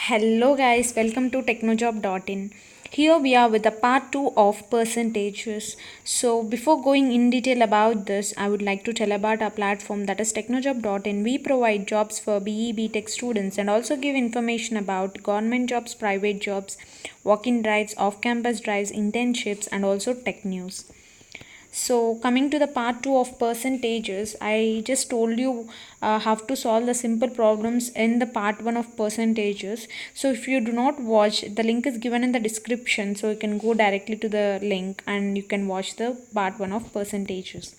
Hello guys, welcome to technojob.in. Here we are with the part 2 of percentages. So before going in detail about this, I would like to tell about our platform, that is technojob.in. We provide jobs for BE B.Tech students and also give information about government jobs, private jobs, walk-in drives, off-campus drives, internships and also tech news. So coming to the part 2 of percentages, I just told you how to solve the simple problems in the part 1 of percentages. So if you do not watch, the link is given in the description, so you can go directly to the link and you can watch the part 1 of percentages.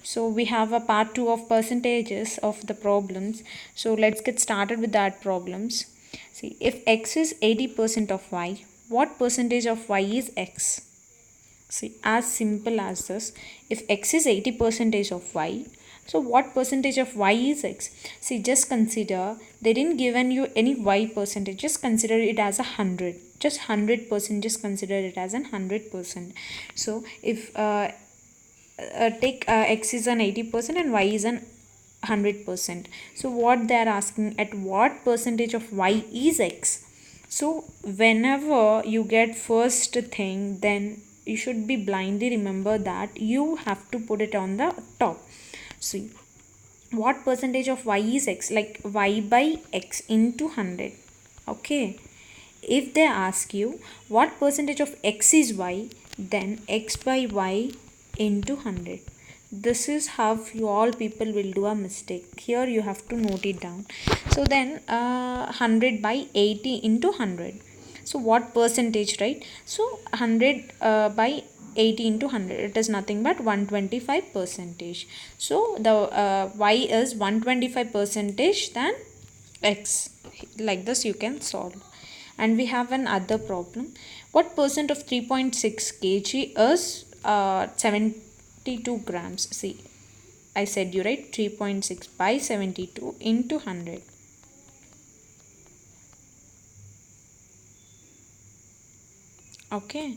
So we have a part 2 of percentages of the problems. So let's get started with that problems. See, if x is 80% of y, what percentage of y is x? See, as simple as this, if x is 80% of y, so what percentage of y is x? See, just consider, they didn't given you any y percentage, just consider it as 100, just 100%, just consider it as 100%. So if take x is an 80% and y is an 100%, so what they are asking, at what percentage of y is x? So whenever you get first thing, then you should be blindly remember that you have to put it on the top. See, what percentage of y is x? Like y by x into 100. Okay, if they ask you what percentage of x is y, then x by y into 100. This is how you all people will do a mistake. Here you have to note it down. So then 100 by 80 into 100. So what percentage, right? So 100 by 80 into 100, it is nothing but 125 percentage. So the y is 125 percentage than x. Like this you can solve. And we have another problem. What percent of 3.6 kg is 72 grams? See, I said you right, 3.6 by 72 into 100. Okay,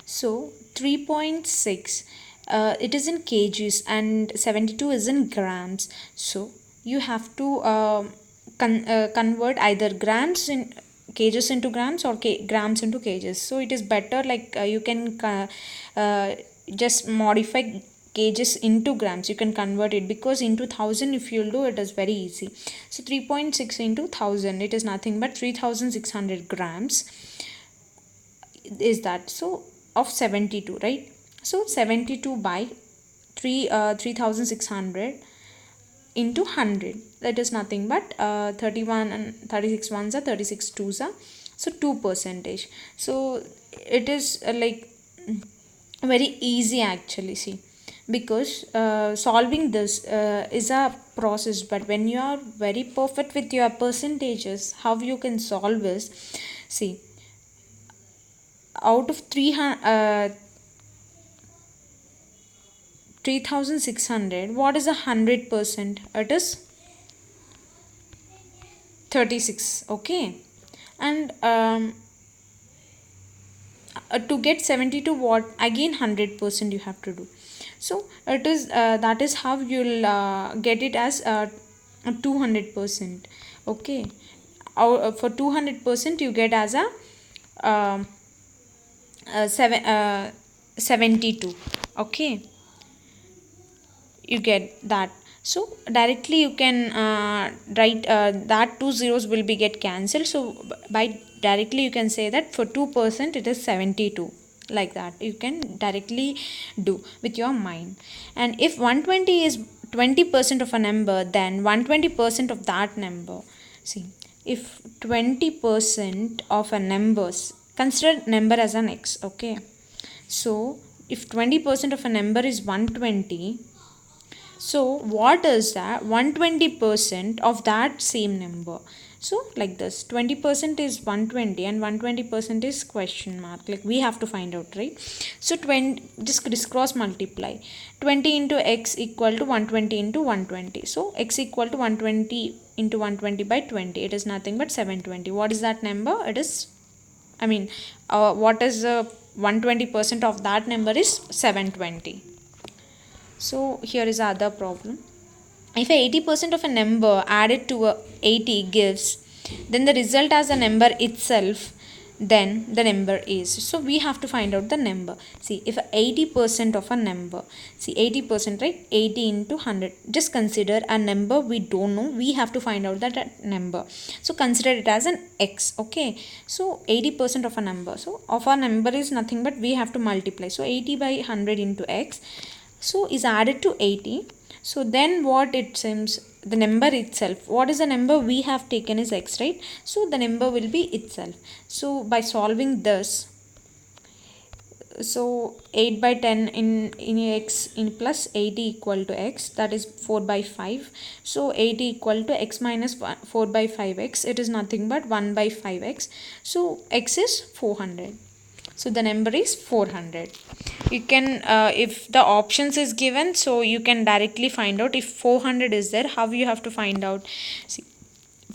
so 3.6 it is in kgs and 72 is in grams. So you have to convert either grams in kgs into grams or grams into kgs. So it is better, like you can just modify kgs into grams, you can convert it, because into 1000 if you'll do it is very easy. So 3.6 into 1000, it is nothing but 3600 grams is that. So of 72, right? So 72 by 3600 into 100, that is nothing but 31 and 36 ones are 36 twos are, so 2 percentage. So it is like very easy actually. See, because solving this is a process, but when you are very perfect with your percentages, how you can solve is, see, out of 3600, what is 100%? It is 36. Okay, and to get 72, what again 100% you have to do. So it is that is how you'll get it as 200%. Okay, for 200% you get as a 72. Okay, you get that. So directly you can write that two zeros will be get cancelled. So by directly you can say that for 2% it is 72, like that you can directly do with your mind. And if 120 is 20% of a number, then 120% of that number. See, if 20% of a numbers, consider number as an x. Okay, so if 20% of a number is 120, so what is that 120% of that same number? So like this, 20% is 120 and 120% is question mark, like we have to find out, right? So 20, just crisscross multiply, 20 into x equal to 120 into 120. So x equal to 120 into 120 by 20, it is nothing but 720. What is that number? It is, I mean, what is 120% of that number is 720. So here is other problem. If 80% of a number added to a 80 gives, then the result as a number itself, then the number is. So we have to find out the number. See, if 80% of a number, see 80%, right? 80 into 100. Just consider a number we don't know. We have to find out that number. So consider it as an x. Okay. So 80% of a number. So of a number is nothing but we have to multiply. So 80 by 100 into x. So is added to 80. So then what it seems, the number itself, what is the number we have taken is x, right? So the number will be itself. So by solving this, so 8 by 10 in x in plus 80 equal to x, that is 4 by 5. So 80 equal to x minus 4 by 5x, it is nothing but 1 by 5x. So x is 400. So the number is 400. You can if the options is given, so you can directly find out if 400 is there. How you have to find out? See,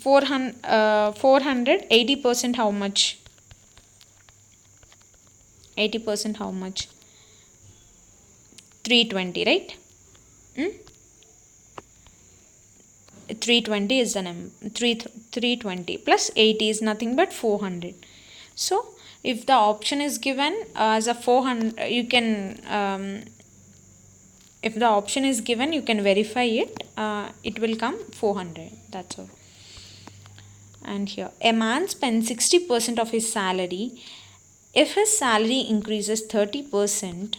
400 80% how much? 80% how much? 320, right? 320 is the number. 320 plus 80 is nothing but 400. So if the option is given as a 400, you can if the option is given, you can verify it. It will come 400. That's all. And here, a man spends 60% of his salary. If his salary increases 30%,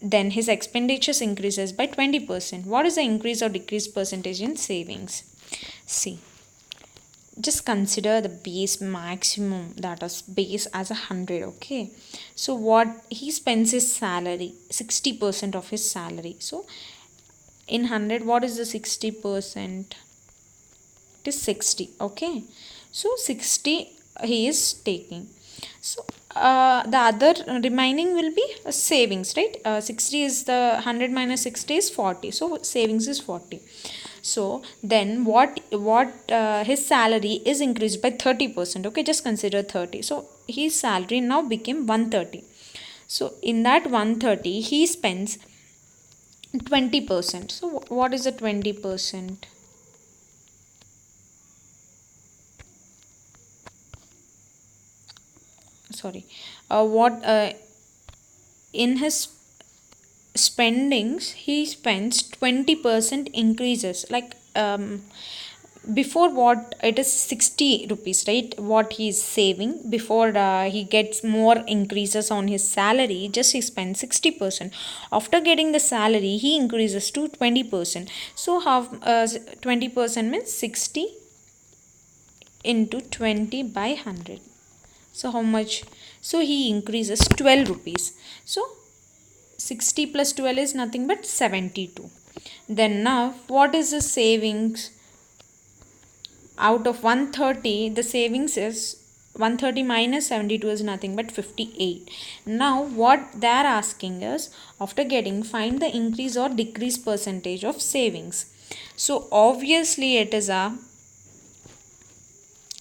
then his expenditures increases by 20%. What is the increase or decrease percentage in savings? See, just consider the base maximum, that is base as 100. Okay, so what he spends his salary, 60% of his salary. So in 100, what is the 60%? It is 60. Okay, so 60 he is taking. So the other remaining will be savings, right? 60 is the 100 minus 60 is 40. So savings is 40. So then what his salary is increased by 30%. Okay, just consider 30. So his salary now became 130. So in that 130 he spends 20%. So what is the 20%? Sorry, what in his spendings he spends 20% increases, like before what it is 60 rupees, right? What he is saving before he gets more increases on his salary, just he spends 60%. After getting the salary he increases to 20%. So how 20% means 60 into 20 by 100. So how much? So he increases 12 rupees. So 60 plus 12 is nothing but 72. Then now what is the savings? Out of 130, the savings is 130 minus 72 is nothing but 58. Now what they are asking is, after getting, find the increase or decrease percentage of savings. So obviously it is a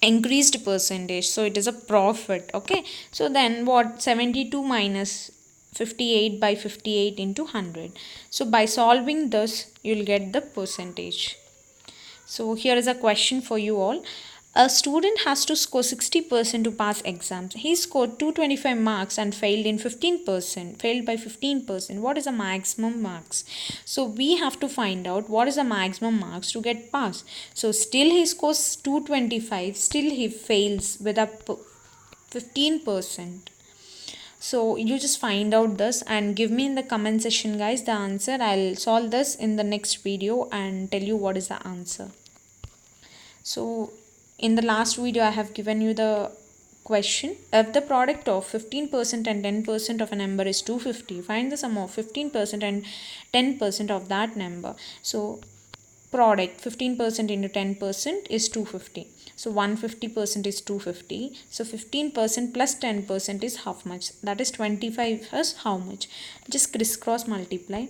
increased percentage, so it is a profit. Okay, so then what? 72 minus 58 by 58 into 100. So by solving this you'll get the percentage. So here is a question for you all. A student has to score 60% to pass exams. He scored 225 marks and failed in 15%, failed by 15%. What is the maximum marks? So we have to find out what is the maximum marks to get passed. So still he scores 225, still he fails with a 15%. So you just find out this and give me in the comment section, guys, the answer. I'll solve this in the next video and tell you what is the answer. So in the last video I have given you the question. If the product of 15% and 10% of a number is 250, find the sum of 15% and 10% of that number. So product 15% into 10% is 250. So 150% is 250. So 15% plus 10% is how much? That is 25 is how much? Just crisscross multiply.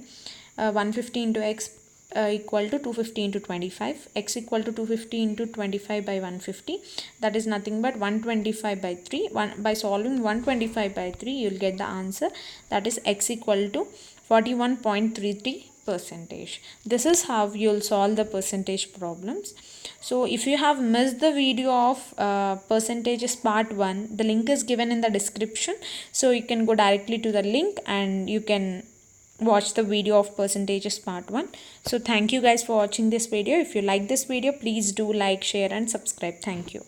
150 into x equal to 250 into 25. X equal to 250 into 25 by 150. That is nothing but 125 by 3. By solving 125 by 3 you will get the answer. That is x equal to 41.33%. percentage. This is how you'll solve the percentage problems. So if you have missed the video of percentages part 1, the link is given in the description, so you can go directly to the link and you can watch the video of percentages part 1. So thank you guys for watching this video. If you like this video, please do like, share and subscribe. Thank you.